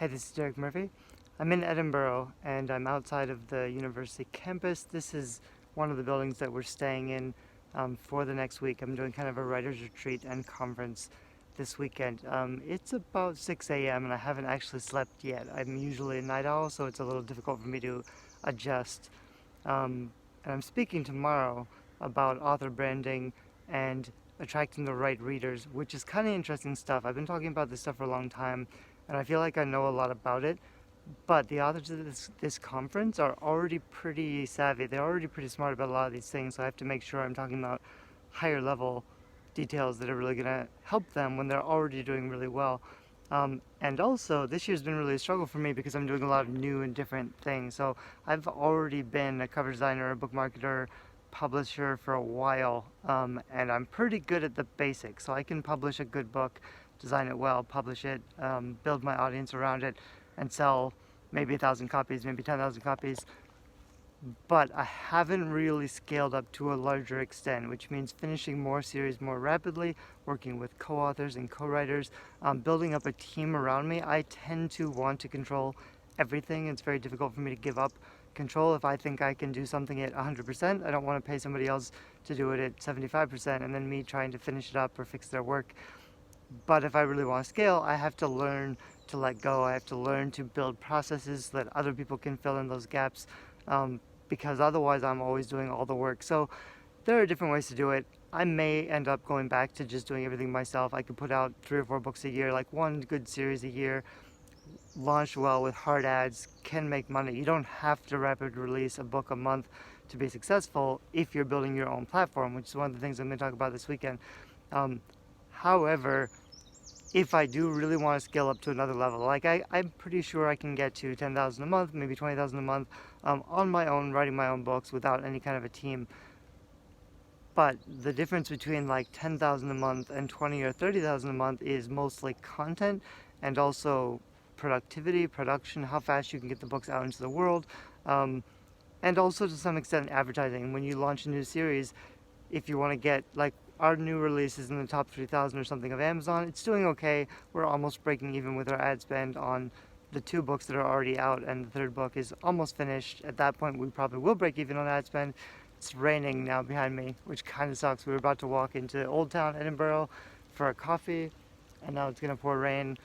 Hey, this is Derek Murphy. I'm in Edinburgh and I'm outside of the university campus. This is one of the buildings that we're staying in for the next week. I'm doing kind of a writer's retreat and conference this weekend. It's about 6 a.m. and I haven't actually slept yet. I'm usually a night owl, so it's a little difficult for me to adjust. And I'm speaking tomorrow about author branding and attracting the right readers, which is kind of interesting stuff. I've been talking about this stuff for a long time, and I feel like I know a lot about it. But the authors of this conference are already pretty savvy. They're already pretty smart about a lot of these things, so I have to make sure I'm talking about higher level details that are really going to help them when they're already doing really well. And also, this year's been really a struggle for me because I'm doing a lot of new and different things. So I've already been a cover designer, a book marketer, publisher for a while, and I'm pretty good at the basics. So I can publish a good book, design it well, publish it, build my audience around it, and sell maybe 1,000 copies, maybe 10,000 copies. But I haven't really scaled up to a larger extent, which means finishing more series more rapidly, working with co-authors and co-writers, building up a team around me. I tend to want to control everything. It's very difficult for me to give up control. If I think I can do something at 100%, I don't want to pay somebody else to do it at 75% and then me trying to finish it up or fix their work. But if I really want to scale, I have to learn to let go. I have to learn to build processes so that other people can fill in those gaps, because otherwise I'm always doing all the work. So there are different ways to do it. I may end up going back to just doing everything myself. I could put out 3 or 4 books a year, like one good series a year, launch well with hard ads, can make money. You don't have to rapid release a book a month to be successful if you're building your own platform, which is one of the things I'm going to talk about this weekend. However, if I do really want to scale up to another level, like I'm pretty sure I can get to 10,000 a month, maybe 20,000 a month, on my own, writing my own books without any kind of a team. But the difference between like 10,000 a month and 20 or 30,000 a month is mostly content and also productivity, production, how fast you can get the books out into the world, and also to some extent advertising. When you launch a new series, if you want to get, like, our new release is in the top 3,000 or something of Amazon. It's doing okay. We're almost breaking even with our ad spend on the 2 books that are already out, and the 3rd book is almost finished. At that point, we probably will break even on ad spend. It's raining now behind me, which kind of sucks. We were about to walk into Old Town Edinburgh for a coffee, and now it's going to pour rain.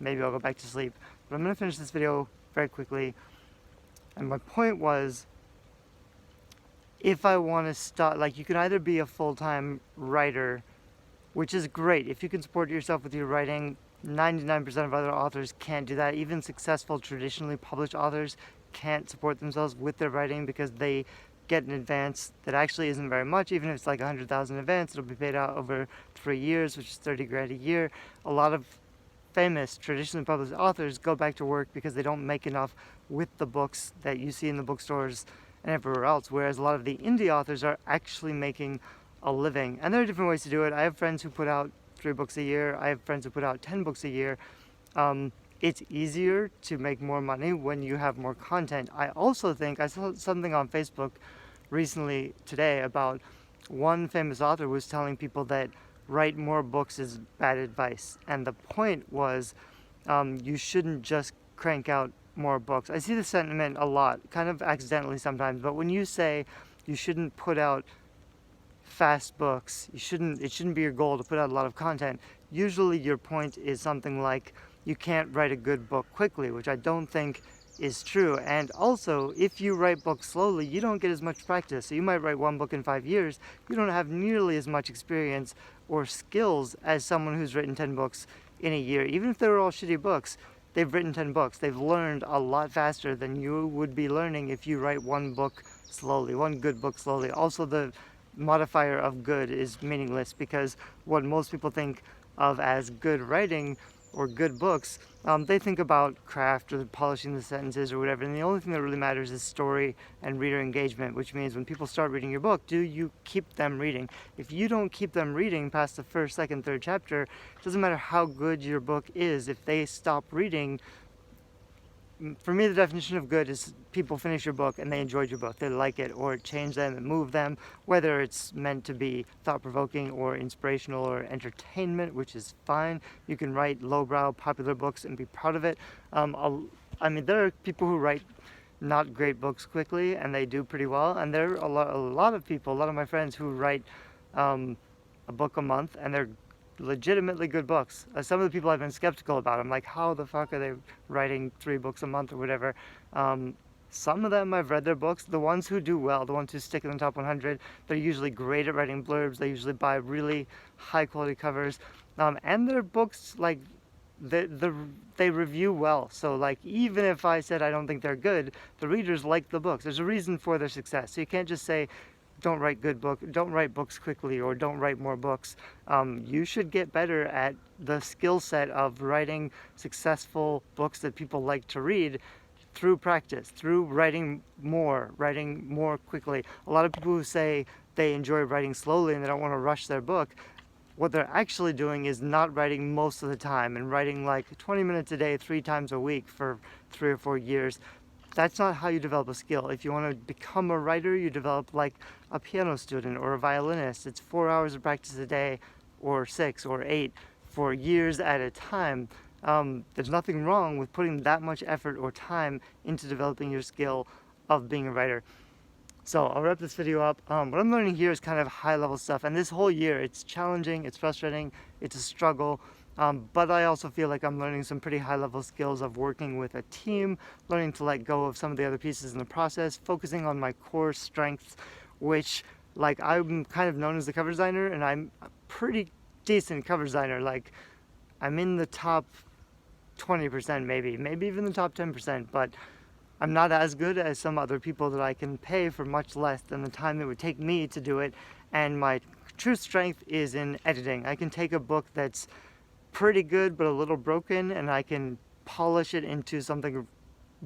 Maybe I'll go back to sleep. But I'm going to finish this video very quickly. And my point was, if I want to start, like, you can either be a full-time writer, which is great. If you can support yourself with your writing, 99% of other authors can't do that. Even successful, traditionally published authors can't support themselves with their writing because they get an advance that actually isn't very much. Even if it's like 100,000 advance, it'll be paid out over 3 years, which is 30 grand a year. A lot of famous, traditionally published authors go back to work because they don't make enough with the books that you see in the bookstores and everywhere else, whereas a lot of the indie authors are actually making a living. And there are different ways to do it. I have friends who put out 3 books a year. I have friends who put out 10 books a year. It's easier to make more money when you have more content. I also think, I saw something on Facebook recently today about one famous author was telling people that write more books is bad advice. And the point was, you shouldn't just crank out more books. I see the sentiment a lot, kind of accidentally sometimes, but when you say you shouldn't put out fast books, it shouldn't be your goal to put out a lot of content. Usually your point is something like you can't write a good book quickly, which I don't think is true. And also, if you write books slowly, you don't get as much practice. So you might write 1 book in 5 years. You don't have nearly as much experience or skills as someone who's written 10 books in a year. Even if they were all shitty books, they've written 10 books. They've learned a lot faster than you would be learning if you write 1 book slowly, 1 good book slowly. Also, the modifier of good is meaningless because what most people think of as good writing or good books, they think about craft or polishing the sentences or whatever, and the only thing that really matters is story and reader engagement, which means when people start reading your book, do you keep them reading? If you don't keep them reading past the 1st, 2nd, 3rd chapter, it doesn't matter how good your book is. If they stop reading, for me, the definition of good is people finish your book and they enjoyed your book. They like it, or it changed them and moved them, whether it's meant to be thought-provoking or inspirational or entertainment, which is fine. You can write lowbrow, popular books and be proud of it. I mean, there are people who write not great books quickly and they do pretty well. And there are a lot of people, a lot of my friends who write a book a month and they're legitimately good books. Some of the people I've been skeptical about, I'm like, how the fuck are they writing 3 books a month or whatever? Some of them, I've read their books. The ones who do well, the ones who stick in the top 100, they're usually great at writing blurbs. They usually buy really high quality covers. And their books, like, they review well. So, like, even if I said I don't think they're good, the readers like the books. There's a reason for their success. So you can't just say, don't write books quickly, or don't write more books. You should get better at the skill set of writing successful books that people like to read through practice, through writing more quickly. A lot of people who say they enjoy writing slowly and they don't want to rush their book, what they're actually doing is not writing most of the time and writing like 20 minutes a day, 3 times a week for 3 or 4 years. That's not how you develop a skill. If you want to become a writer, you develop like a piano student or a violinist. It's 4 hours of practice a day, or 6 or 8, for years at a time. There's nothing wrong with putting that much effort or time into developing your skill of being a writer. So I'll wrap this video up. What I'm learning here is kind of high level stuff, and this whole year it's challenging, it's frustrating, it's a struggle. But I also feel like I'm learning some pretty high-level skills of working with a team, learning to let go of some of the other pieces in the process, focusing on my core strengths, which, like, I'm kind of known as the cover designer, and I'm a pretty decent cover designer. Like, I'm in the top 20% maybe even the top 10%, but I'm not as good as some other people that I can pay for much less than the time it would take me to do it. And my true strength is in editing. I can take a book that's pretty good but a little broken, and I can polish it into something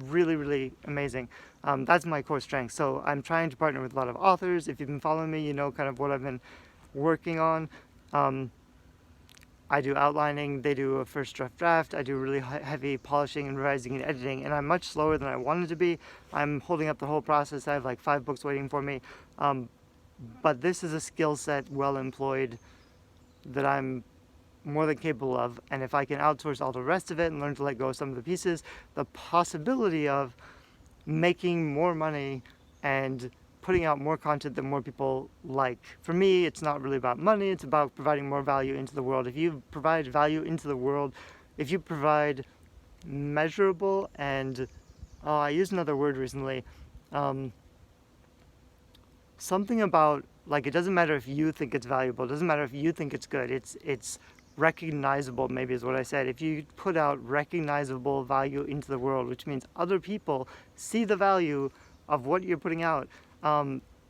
really amazing. That's my core strength. So I'm trying to partner with a lot of authors. If you've been following me, you know kind of what I've been working on. I do outlining, they do a first draft, I do really heavy polishing and revising and editing, and I'm much slower than I wanted to be. I'm holding up the whole process. I have like 5 books waiting for me. But this is a skill set well employed that I'm more than capable of, and if I can outsource all the rest of it and learn to let go of some of the pieces, the possibility of making more money and putting out more content that more people like. For me, it's not really about money, it's about providing more value into the world. If you provide value into the world, if you provide measurable and, I used another word recently, something about, like, it doesn't matter if you think it's valuable, it doesn't matter if you think it's good, it's recognizable, maybe is what I said. If you put out recognizable value into the world, which means other people see the value of what you're putting out,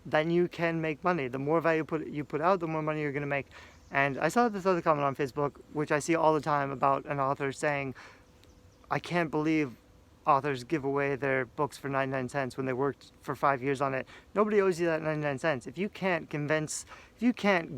then you can make money. The more value you put out, the more money you're going to make. And I saw this other comment on Facebook, which I see all the time, about an author saying, I can't believe authors give away their books for 99 cents when they worked for 5 years on it. Nobody owes you that 99 cents. If you can't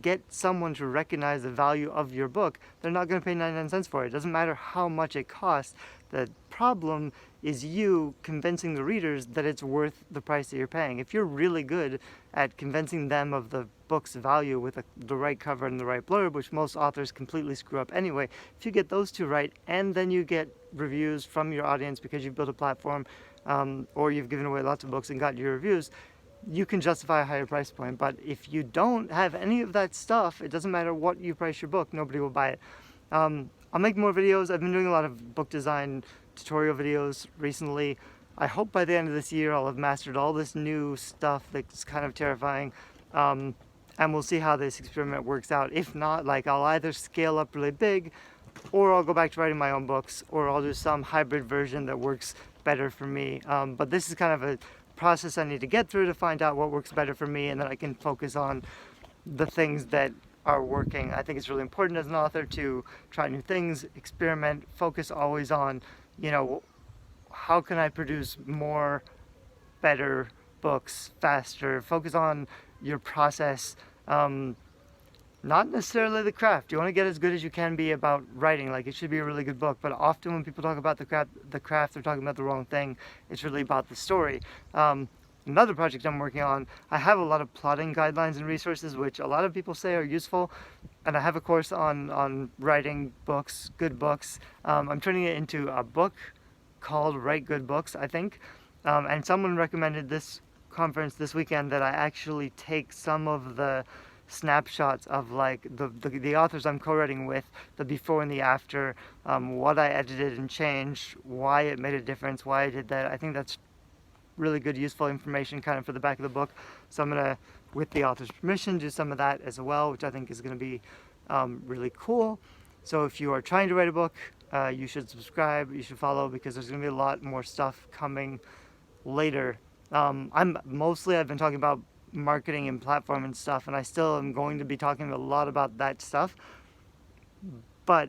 get someone to recognize the value of your book, they're not going to pay 99 cents for it. It doesn't matter how much it costs. The problem is you convincing the readers that it's worth the price that you're paying. If you're really good at convincing them of the book's value with the right cover and the right blurb, which most authors completely screw up anyway, if you get those 2 right, and then you get reviews from your audience because you've built a platform, or you've given away lots of books and got your reviews, you can justify a higher price point. But if you don't have any of that stuff, it doesn't matter what you price your book, nobody will buy it. I'll make more videos. I've been doing a lot of book design tutorial videos recently. I hope by the end of this year I'll have mastered all this new stuff that's kind of terrifying. And we'll see how this experiment works out. If not, like, I'll either scale up really big, or I'll go back to writing my own books, or I'll do some hybrid version that works better for me. But this is kind of a process I need to get through to find out what works better for me, and then I can focus on the things that are working. I think it's really important as an author to try new things, experiment, focus always on, how can I produce more, better books faster? Focus on your process. Not necessarily the craft. You want to get as good as you can be about writing. Like, it should be a really good book. But often when people talk about the craft, they're talking about the wrong thing. It's really about the story. Another project I'm working on, I have a lot of plotting guidelines and resources, which a lot of people say are useful. And I have a course on writing books, good books. I'm turning it into a book called Write Good Books, I think. And someone recommended this conference this weekend that I actually take some of the snapshots of like the authors I'm co-writing with, the before and the after, what I edited and changed, why it made a difference, why I did that. I think that's really good, useful information kind of for the back of the book. So I'm gonna, with the author's permission, do some of that as well, which I think is gonna be really cool. So if you are trying to write a book, you should subscribe, you should follow, because there's gonna be a lot more stuff coming later. I've been talking about marketing and platform and stuff, and I still am going to be talking a lot about that stuff, but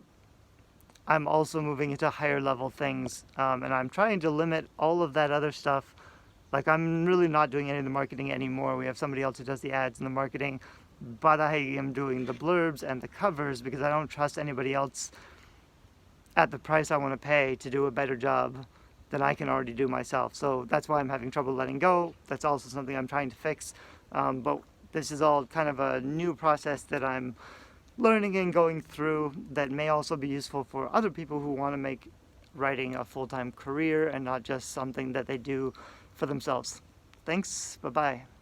I'm also moving into higher level things, and I'm trying to limit all of that other stuff. Like, I'm really not doing any of the marketing anymore. We have somebody else who does the ads and the marketing, but I am doing the blurbs and the covers because I don't trust anybody else at the price I want to pay to do a better job than I can already do myself. So that's why I'm having trouble letting go. That's also something I'm trying to fix. But this is all kind of a new process that I'm learning and going through that may also be useful for other people who want to make writing a full-time career and not just something that they do for themselves. Thanks. Bye-bye.